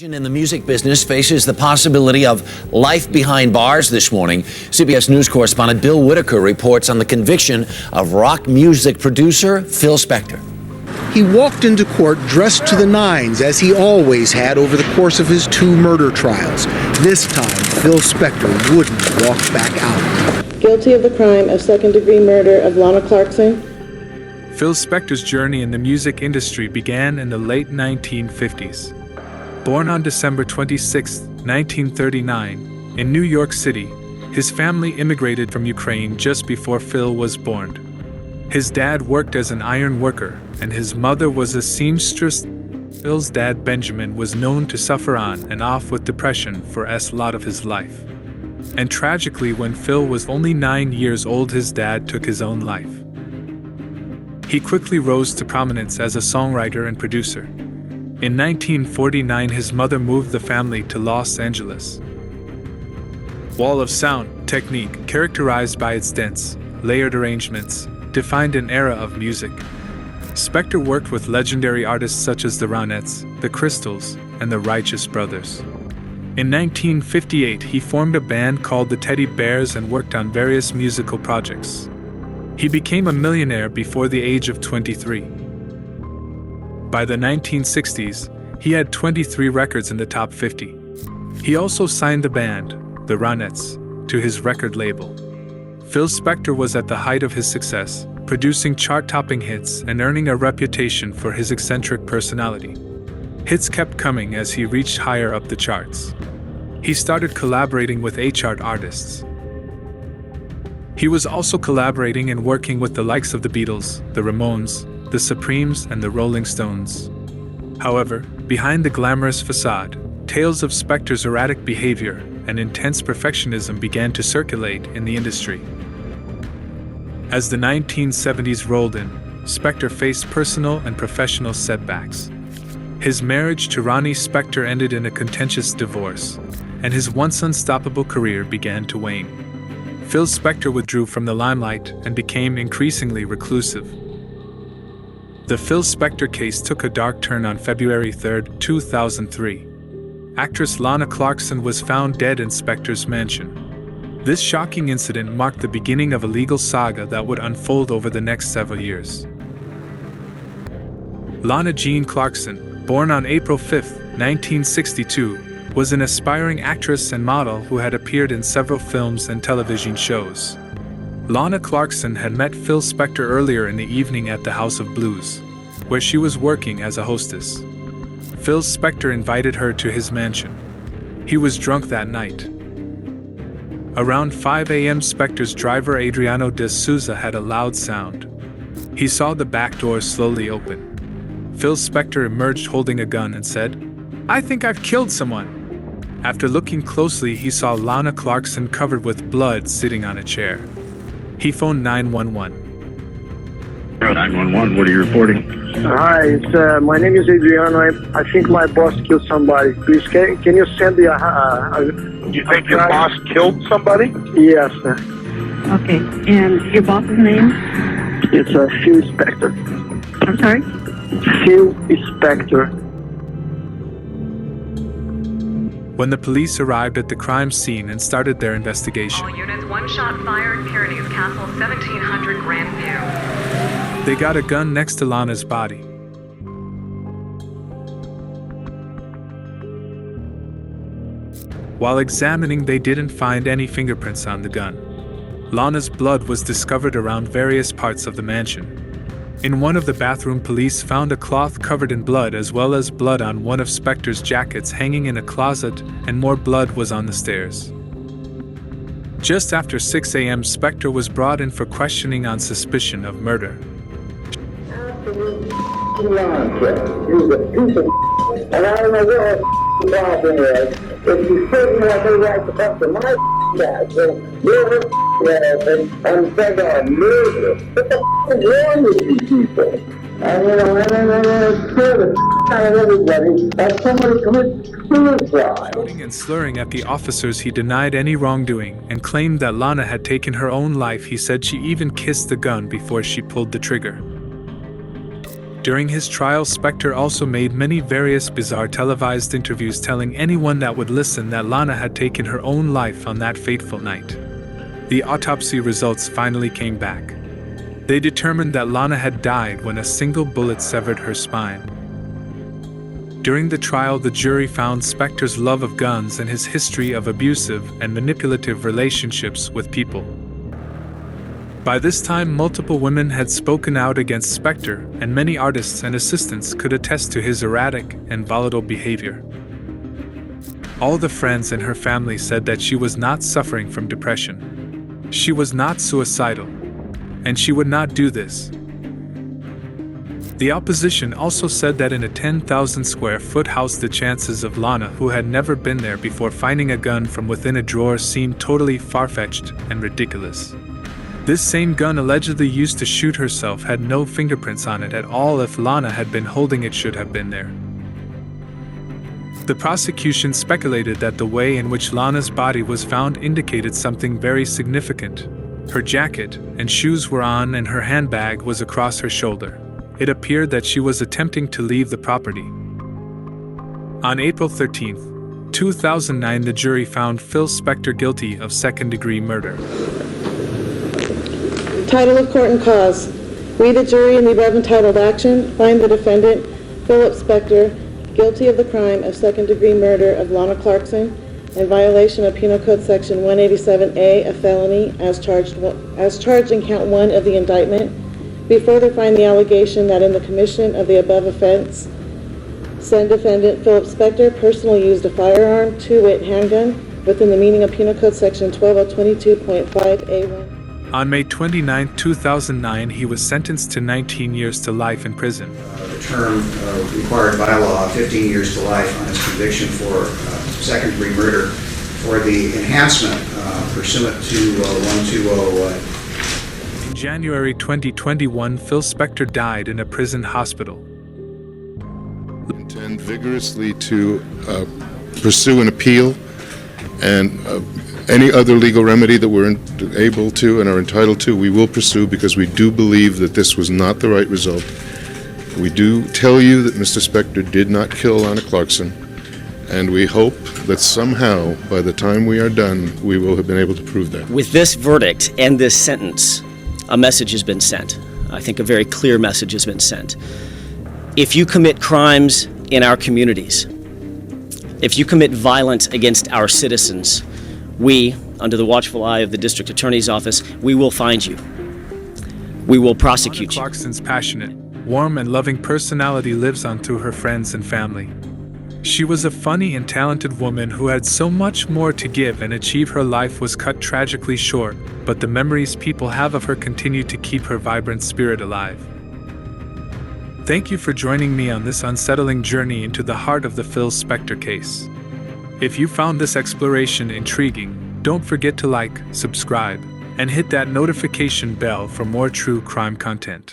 In the music business faces the possibility of life behind bars this morning. CBS News correspondent Bill Whitaker reports on the conviction of rock music producer Phil Spector. He walked into court dressed to the nines, as he always had over the course of his two murder trials. This time, Phil Spector wouldn't walk back out. Guilty of the crime of second-degree murder of Lana Clarkson. Phil Spector's journey in the music industry began in the late 1950s. Born on December 26, 1939, in New York City, his family immigrated from Ukraine just before Phil was born. His dad worked as an iron worker, and his mother was a seamstress. Phil's dad, Benjamin, was known to suffer on and off with depression for a lot of his life. And tragically, when Phil was only 9 years old, his dad took his own life. He quickly rose to prominence as a songwriter and producer. In 1949, his mother moved the family to Los Angeles. Wall of Sound technique, characterized by its dense, layered arrangements, defined an era of music. Spector worked with legendary artists such as the Ronettes, the Crystals, and the Righteous Brothers. In 1958, he formed a band called the Teddy Bears and worked on various musical projects. He became a millionaire before the age of 23. By the 1960s, he had 23 records in the top 50. He also signed the band, the Ronettes, to his record label. Phil Spector was at the height of his success, producing chart-topping hits and earning a reputation for his eccentric personality. Hits kept coming as he reached higher up the charts. He started collaborating with A-chart artists. He was also collaborating and working with the likes of the Beatles, the Ramones, the Supremes, and the Rolling Stones. However, behind the glamorous facade, tales of Spector's erratic behavior and intense perfectionism began to circulate in the industry. As the 1970s rolled in, Spector faced personal and professional setbacks. His marriage to Ronnie Spector ended in a contentious divorce, and his once unstoppable career began to wane. Phil Spector withdrew from the limelight and became increasingly reclusive. The Phil Spector case took a dark turn on February 3, 2003. Actress Lana Clarkson was found dead in Spector's mansion. This shocking incident marked the beginning of a legal saga that would unfold over the next several years. Lana Jean Clarkson, born on April 5, 1962, was an aspiring actress and model who had appeared in several films and television shows. Lana Clarkson had met Phil Spector earlier in the evening at the House of Blues, where she was working as a hostess. Phil Spector invited her to his mansion. He was drunk that night. Around 5 a.m., Spector's driver Adriano de Souza had a loud sound. He saw the back door slowly open. Phil Spector emerged holding a gun and said, "I think I've killed someone." After looking closely, he saw Lana Clarkson covered with blood sitting on a chair. He phoned 911. 911, what are you reporting? Hi, my name is Adriano. I think my boss killed somebody. Please, can you send me You think your boss killed somebody? Yes, sir. Okay, and your boss's name? It's Phil Spector. I'm sorry? Phil Spector. When the police arrived at the crime scene and started their investigation, All units, one shot fired, Pyrenees Castle, 1700 Grandview. they got a gun next to Lana's body. While examining, they didn't find any fingerprints on the gun. Lana's blood was discovered around various parts of the mansion. In one of the bathroom, police found a cloth covered in blood, as well as blood on one of Spector's jackets hanging in a closet, and more blood was on the stairs. Just after 6 a.m., Spector was brought in for questioning on suspicion of murder. And I don't know what the problem is. If you certainly have no right to come to my house, then you're and say they're murder. What the is wrong with these people? And and scare the out of everybody that somebody commits suicide. Shouting and slurring at the officers, he denied any wrongdoing and claimed that Lana had taken her own life. He said she even kissed the gun before she pulled the trigger. During his trial, Spector also made many various bizarre televised interviews telling anyone that would listen that Lana had taken her own life on that fateful night. The autopsy results finally came back. They determined that Lana had died when a single bullet severed her spine. During the trial, the jury found Spector's love of guns and his history of abusive and manipulative relationships with people. By this time, multiple women had spoken out against Spector, and many artists and assistants could attest to his erratic and volatile behavior. All the friends and her family said that she was not suffering from depression. She was not suicidal, and she would not do this. The opposition also said that in a 10,000 square foot house, the chances of Lana, who had never been there before, finding a gun from within a drawer seemed totally far-fetched and ridiculous. This same gun allegedly used to shoot herself had no fingerprints on it at all. If Lana had been holding it, should have been there. The prosecution speculated that the way in which Lana's body was found indicated something very significant. Her jacket and shoes were on, and her handbag was across her shoulder. It appeared that she was attempting to leave the property. On April 13, 2009, the jury found Phil Spector guilty of second-degree murder. Title of court and cause. We, the jury, in the above entitled action, find the defendant, Philip Spector, guilty of the crime of second-degree murder of Lana Clarkson in violation of Penal Code Section 187A, a felony, as charged in count 1 of the indictment. We further find the allegation that in the commission of the above offense, said defendant Philip Spector personally used a firearm, to-wit handgun, within the meaning of Penal Code Section 12022.5A1. On May 29, 2009, he was sentenced to 19 years to life in prison. The term required by law, 15 years to life on his conviction for second-degree murder for the enhancement pursuant to 120. In January 2021, Phil Spector died in a prison hospital. We intend vigorously to pursue an appeal and any other legal remedy that we're able to and are entitled to, we will pursue, because we do believe that this was not the right result. We do tell you that Mr. Spector did not kill Lana Clarkson, and we hope that somehow, by the time we are done, we will have been able to prove that. With this verdict and this sentence, a message has been sent. I think a very clear message has been sent. If you commit crimes in our communities, if you commit violence against our citizens, we, under the watchful eye of the District Attorney's Office, we will find you. We will prosecute you. Lana Clarkson's passionate, warm, and loving personality lives on through her friends and family. She was a funny and talented woman who had so much more to give and achieve. Her life was cut tragically short, but the memories people have of her continue to keep her vibrant spirit alive. Thank you for joining me on this unsettling journey into the heart of the Phil Spector case. If you found this exploration intriguing, don't forget to like, subscribe, and hit that notification bell for more true crime content.